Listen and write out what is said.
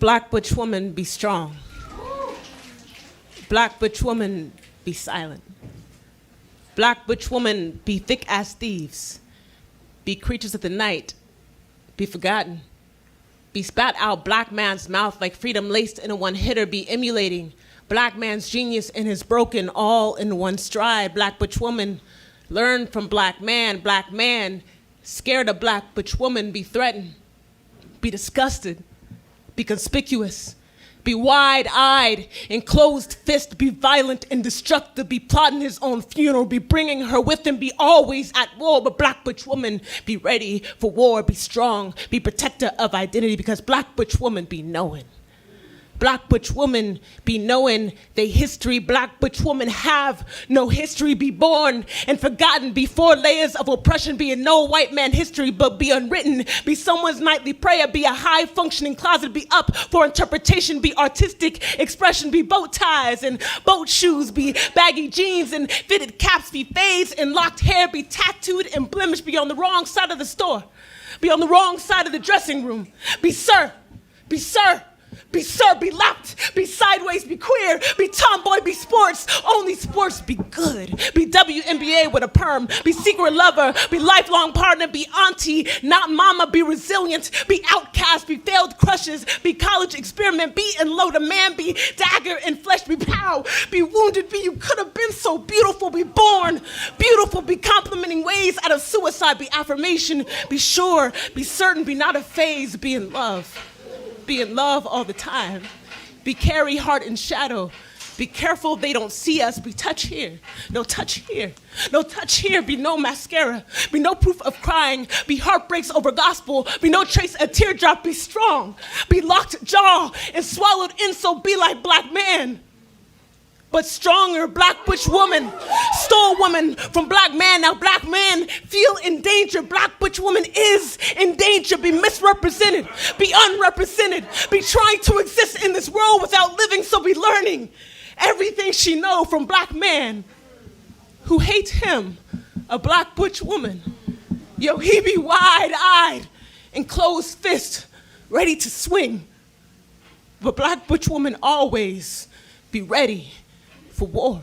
Black butch woman, be strong. Black butch woman, be silent. Black butch woman, be thick-ass thieves. Be creatures of the night. Be forgotten. Be spat out black man's mouth like freedom laced in a one-hitter. Be emulating black man's genius in his broken all in one stride. Black butch woman, learn from black man. Black man, scared of black butch woman, be threatened. Be disgusted. Be conspicuous. Be wide-eyed and closed fist. Be violent and destructive. Be plotting his own funeral. Be bringing her with him. Be always at war. But black butch woman, be ready for war. Be strong. Be protector of identity, because black butch woman be knowing. Black butch woman be knowing they history. Black butch woman have no history. Be born and forgotten. Be 4 layers of oppression. Be in no white man history, but be unwritten. Be someone's nightly prayer. Be a high functioning closet. Be up for interpretation. Be artistic expression. Be bow ties and boat shoes. Be baggy jeans and fitted caps. Be fades and locked hair. Be tattooed and blemished. Be on the wrong side of the store. Be on the wrong side of the dressing room. Be sir. Be sir. Be sir, be locked, be sideways, be queer, be tomboy, be sports, only sports, be good. Be WNBA with a perm, be secret lover, be lifelong partner, be auntie, not mama, be resilient, be outcast, be failed crushes, be college experiment, be in low demand, be dagger in flesh, be pow, be wounded, be you could have been so beautiful, be born beautiful, be complimenting ways out of suicide, be affirmation, be sure, be certain, be not a phase, be in love. Be in love all the time. Be carry heart and shadow. Be careful they don't see us. Be touch here. No touch here. No touch here. Be no mascara. Be no proof of crying. Be heartbreaks over gospel. Be no trace of teardrop. Be strong. Be locked jaw and swallowed in, so be like black man. But stronger, black butch woman, stole woman from black man. Now black man feel in danger. Black butch woman is in danger. Be misrepresented, be unrepresented, be trying to exist in this world without living, so be learning everything she know from black man who hates him, a black butch woman. Yo, he be wide-eyed and closed fist, ready to swing. But black butch woman always be ready for war.